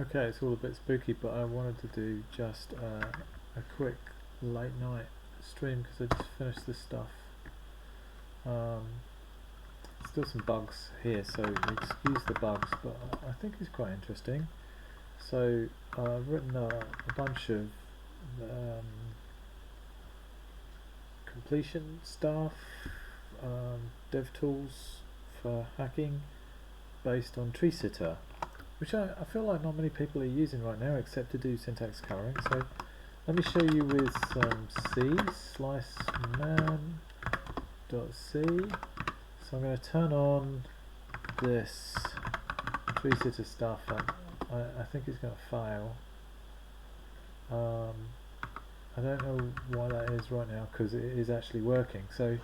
Okay, it's all a bit spooky, but I wanted to do just a quick late night stream because I just finished this stuff. Still some bugs here, so excuse the bugs, but I think it's quite interesting. So I've written a bunch of completion stuff, dev tools for hacking based on Treesitter, which I feel like not many people are using right now except to do syntax coloring. So let me show you with some C, sliceman.c. So I'm going to turn on this Treesitter stuff, and I think it's going to fail. I don't know why that is right now because it is actually working. So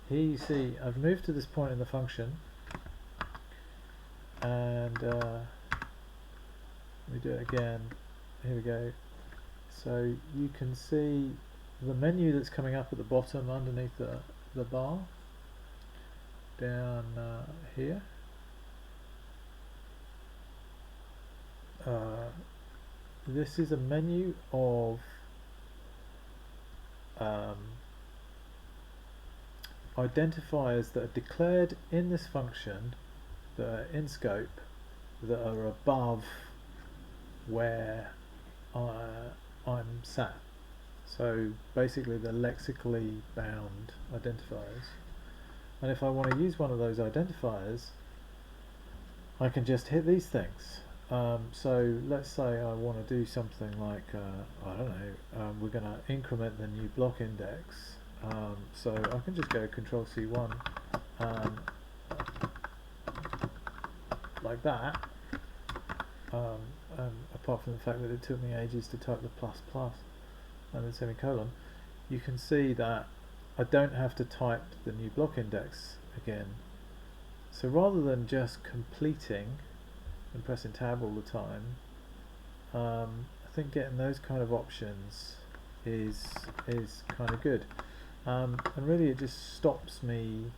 here you see I've moved to this point in the function, and let me do it again. Here we go. So you can see the menu that's coming up at the bottom underneath the bar down here. This is a menu of identifiers that are declared in this function that are in scope, that are above where I'm sat. So basically they're lexically bound identifiers, and if I want to use one of those identifiers I can just hit these things. So let's say I want to do something like I don't know, we're going to increment the new block index, so I can just go Control C1 like that, and apart from the fact that it took me ages to type the plus and then semicolon, you can see that I don't have to type the new block index again. So rather than just completing and pressing tab all the time, I think getting those kind of options is kind of good, and really it just stops me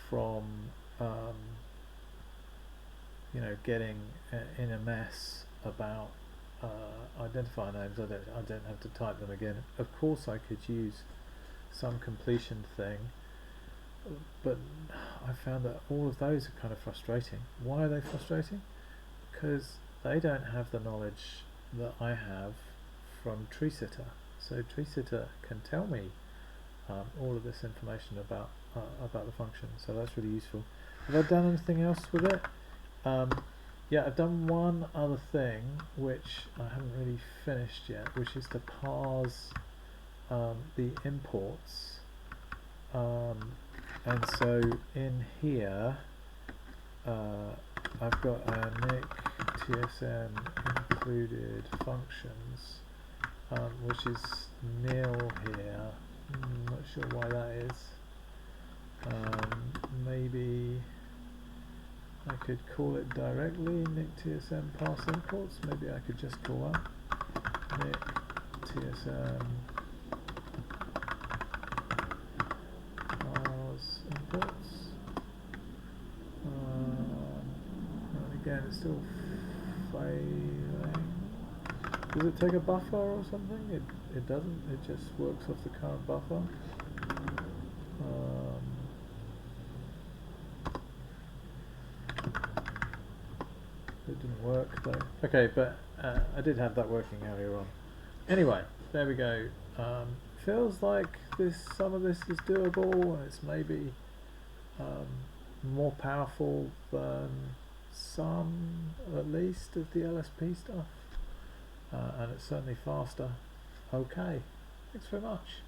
from getting in a mess about identifier names. I don't have to type them again. Of course I could use some completion thing, but I found that all of those are kind of frustrating. Why are they frustrating? Because they don't have the knowledge that I have from Treesitter. So Treesitter can tell me all of this information about the function, so that's really useful. Have I done anything else with it? Yeah, I've done one other thing which I haven't really finished yet, which is to parse the imports, and so in here I've got a nick tsn included functions, which is nil here. Not sure why that is. Maybe I could call it directly nick tsn parse imports. Maybe I could just call that nick tsn parse imports. And again, it's still failing. Does it take a buffer or something? It doesn't. It just works off the current buffer. It didn't work though. Okay, but I did have that working earlier on. Anyway, there we go. Feels like some of this is doable, and it's maybe more powerful than some, at least, of the LSP stuff, and it's certainly faster. Okay, thanks very much.